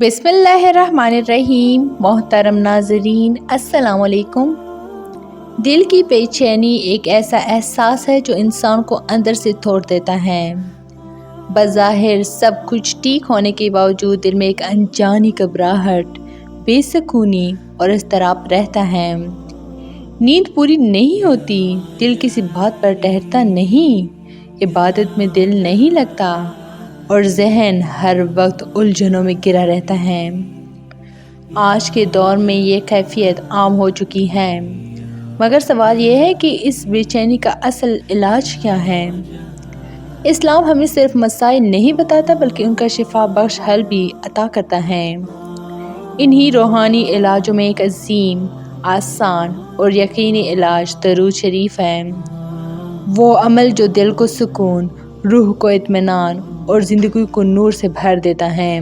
बिस्मिल्लाहिर्रहमानिर्रहीम। मोहतरम नाज़रीन, अस्सलाम वालेकुम। दिल की बेचैनी एक ऐसा एहसास है जो इंसान को अंदर से तोड़ देता है। बज़ाहिर सब कुछ ठीक होने के बावजूद दिल में एक अनजानी घबराहट, बेसुकूनी और इज़्तिराब रहता है। नींद पूरी नहीं होती, दिल किसी बात पर ठहरता नहीं, इबादत में दिल नहीं लगता और ज़हन हर वक्त उलझनों में गिरा रहता है। आज के दौर में ये कैफियत आम हो चुकी है, मगर सवाल ये है कि इस बेचैनी का असल इलाज क्या है। इस्लाम हमें सिर्फ मसाइल नहीं बताता बल्कि उनका शिफा बख्श हल भी अता करता है। इन्हीं रूहानी इलाजों में एक अजीम, आसान और यकीनी इलाज दरूद शरीफ है। वो अमल जो दिल को सुकून, रूह को इत्मीनान और ज़िंदगी को नूर से भर देता है।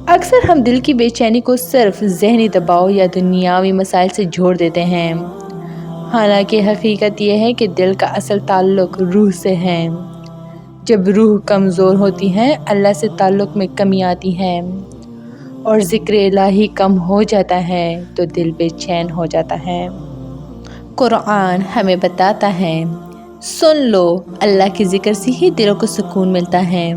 अक्सर हम दिल की बेचैनी को सिर्फ ज़हनी दबाव या दुनियावी मसाइल से जोड़ देते हैं, हालांकि हकीकत यह है कि दिल का असल ताल्लुक रूह से है। जब रूह कमज़ोर होती है, अल्लाह से ताल्लुक में कमी आती है और ज़िक्र इलाही कम हो जाता है तो दिल बेचैन हो जाता है। कुरान हमें बताता है, सुन लो, अल्लाह के ज़िक्र से ही दिलों को सुकून मिलता है।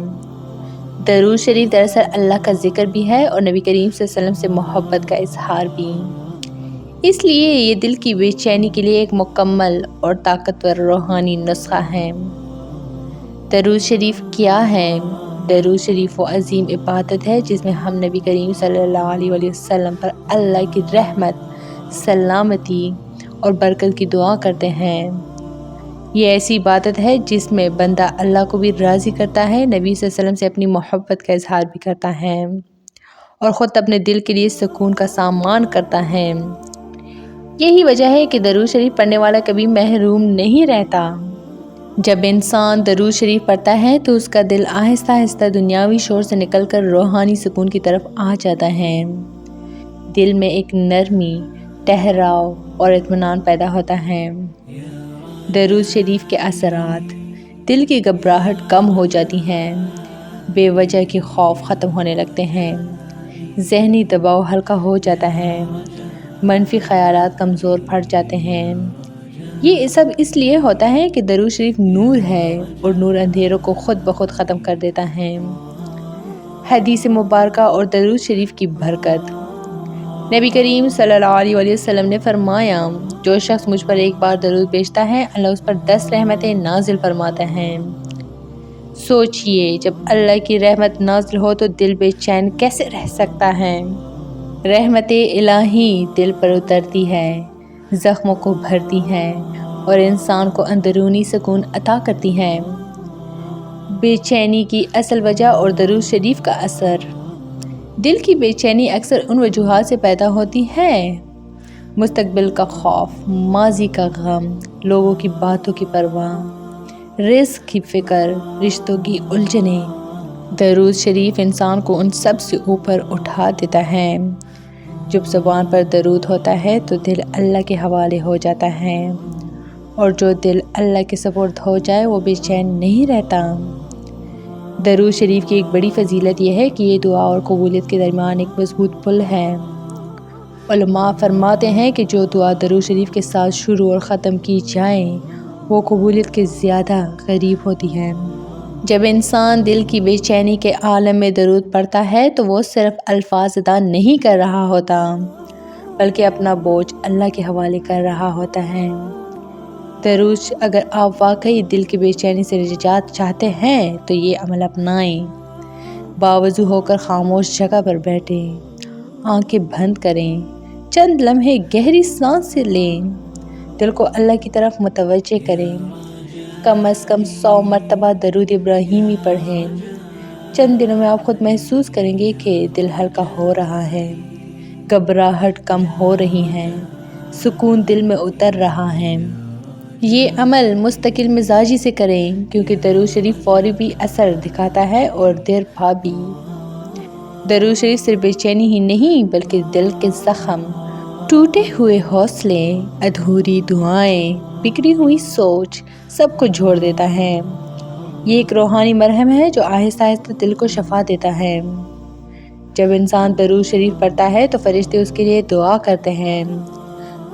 दरूद शरीफ दरअसल अल्लाह का ज़िक्र भी है और नबी करीम सल्लल्लाहु अलैहि वसल्लम से मोहब्बत का इजहार भी। इसलिए ये दिल की बेचैनी के लिए एक मुकम्मल और ताकतवर रूहानी नुस्खा है। दरूद शरीफ क्या है? दरूद शरीफ वो अजीम इबादत है जिसमें हम नबी करीम सल्लल्लाहु अलैहि वसल्लम पर अल्लाह की रहमत, सलामती और बरकत की दुआ करते हैं। ये ऐसी इबादत है जिसमें बंदा अल्लाह को भी राज़ी करता है, नबी सल्लल्लाहु अलैहि वसल्लम से अपनी मोहब्बत का इजहार भी करता है और ख़ुद अपने दिल के लिए सुकून का सामान करता है। यही वजह है कि दरूद शरीफ पढ़ने वाला कभी महरूम नहीं रहता। जब इंसान दरूद शरीफ पढ़ता है तो उसका दिल आहिस्ता आहिस्ता दुनियावी शोर से निकलकर रूहानी सुकून की तरफ आ जाता है। दिल में एक नरमी, ठहराव और इत्मीनान पैदा होता है। दरूद शरीफ के असरात, दिल की घबराहट कम हो जाती है, बेवजह के खौफ ख़त्म होने लगते हैं, ज़हनी दबाव हल्का हो जाता है, मनफी ख़यालात कमज़ोर पड़ जाते हैं। ये सब इसलिए होता है कि दरूद शरीफ नूर है और नूर अंधेरों को खुद ब खुद ख़त्म कर देता है। हदीस मुबारका और दरूद शरीफ की बरकत। नबी करीम सल्लल्लाहु अलैहि वसल्लम ने फरमाया, जो शख्स मुझ पर एक बार दरूद भेजता है, अल्लाह उस पर 10 रहमतें नाजिल फरमाता है। सोचिए, जब अल्लाह की रहमत नाजिल हो तो दिल बेचैन कैसे रह सकता है। रहमतें इलाही दिल पर उतरती है, ज़ख्मों को भरती है और इंसान को अंदरूनी सुकून अता करती है। बेचैनी की असल वजह और दरूद शरीफ का असर। दिल की बेचैनी अक्सर उन वजूहात से पैदा होती है, मुस्तकबिल का खौफ, माजी का गम, लोगों की बातों की परवाह, रिज़्क़ की फ़िक्र, रिश्तों की उलझनें। दरूद शरीफ इंसान को उन सब से ऊपर उठा देता है। जब ज़ुबान पर दरूद होता है तो दिल अल्लाह के हवाले हो जाता है और जो दिल अल्लाह के सपुर्द हो जाए वो बेचैन नहीं रहता। दरूद शरीफ की एक बड़ी फ़जीलत यह है कि ये दुआ और कबूलियत के दरमियान एक मजबूत पुल है। उलमा फरमाते हैं कि जो दुआ दरूद शरीफ के साथ शुरू और ख़त्म की जाए वो कबूलियत के ज़्यादा करीब होती है। जब इंसान दिल की बेचैनी के आलम में दरूद पढ़ता है तो वो सिर्फ़ अल्फाज अदा नहीं कर रहा होता, बल्कि अपना बोझ अल्लाह के हवाले कर रहा होता है। दरूद, अगर आप वाकई दिल की बेचैनी से निजात चाहते हैं तो ये अमल अपनाएं। बावजू होकर खामोश जगह पर बैठें, आंखें बंद करें, चंद लम्हे गहरी सांस से लें, दिल को अल्लाह की तरफ मुतवज्जे करें, कम अज़ कम 100 मरतबा दरूद इब्राहीमी पढ़ें। चंद दिनों में आप खुद महसूस करेंगे कि दिल हल्का हो रहा है, घबराहट कम हो रही है, सुकून दिल में उतर रहा है। ये अमल मुस्तकिल मिजाजी से करें, क्योंकि दरूद शरीफ फ़ौरी भी असर दिखाता है और देर पा भी। दरूद शरीफ सिर्फ बेचैनी ही नहीं बल्कि दिल के ज़ख्म, टूटे हुए हौसले, अधूरी दुआएं, बिखरी हुई सोच सब को जोड़ देता है। ये एक रूहानी मरहम है जो आहिस्ता आहिस्ता दिल को शफा देता है। جب انسان درود شریف پڑھتا ہے تو فرشتے اس کے لیے دعا کرتے ہیں۔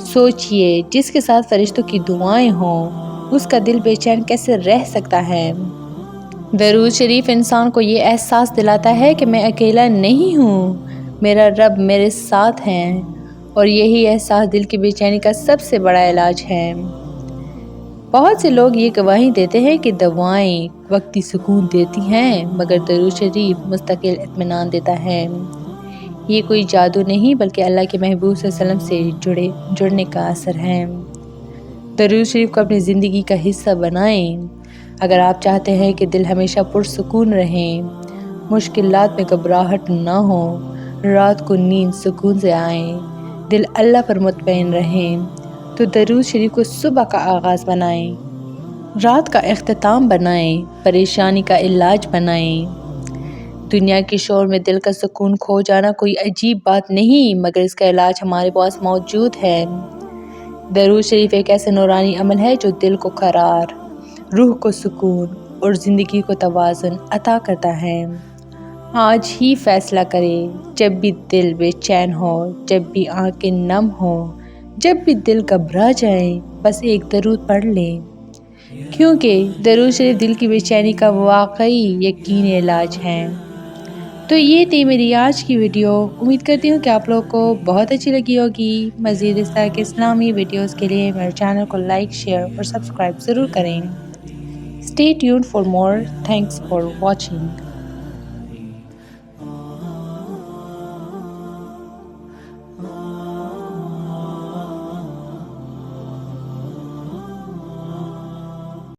سوچئے جس کے ساتھ فرشتوں کی دعائیں ہوں اس کا دل بے چین کیسے رہ سکتا ہے۔ درود شریف انسان کو یہ احساس دلاتا ہے کہ میں اکیلا نہیں ہوں، میرا رب میرے ساتھ ہے، اور یہی احساس دل کی بے چینی کا سب سے بڑا علاج ہے۔ بہت سے لوگ یہ گواہی دیتے ہیں کہ دوائیں وقتی سکون دیتی ہیں مگر درود شریف مستقل اطمینان دیتا ہے۔ یہ کوئی جادو نہیں بلکہ اللہ کے محبوب صلی اللہ علیہ وسلم سے جڑنے کا اثر ہے۔ درود شریف کو اپنی زندگی کا حصہ بنائیں۔ اگر آپ چاہتے ہیں کہ دل ہمیشہ پرسکون رہے، مشکلات میں گھبراہٹ نہ ہو، رات کو نیند سکون سے آئیں، دل اللہ پر مطمئن رہیں، تو درود شریف کو صبح کا آغاز بنائیں، رات کا اختتام بنائیں، پریشانی کا علاج بنائیں۔ دنیا کے شور میں دل کا سکون کھو جانا کوئی عجیب بات نہیں مگر اس کا علاج ہمارے پاس موجود ہے۔ درود شریف ایک ایسا نورانی عمل ہے جو دل کو قرار، روح کو سکون اور زندگی کو توازن عطا کرتا ہے۔ آج ہی فیصلہ کریں، جب بھی دل بے چین ہو، جب بھی آنکھیں نم ہوں، جب بھی دل گھبرا جائیں، بس ایک درود پڑھ لیں، کیونکہ درود شریف دل کی بے چینی کا واقعی یقینی علاج ہے۔ تو یہ تھی میری آج کی ویڈیو، امید کرتی ہوں کہ آپ لوگوں کو بہت اچھی لگی ہوگی۔ مزید اس طرح کے اسلامی ویڈیوز کے لیے میرے چینل کو لائک، شیئر اور سبسکرائب ضرور کریں۔ Stay tuned for more. Thanks for watching.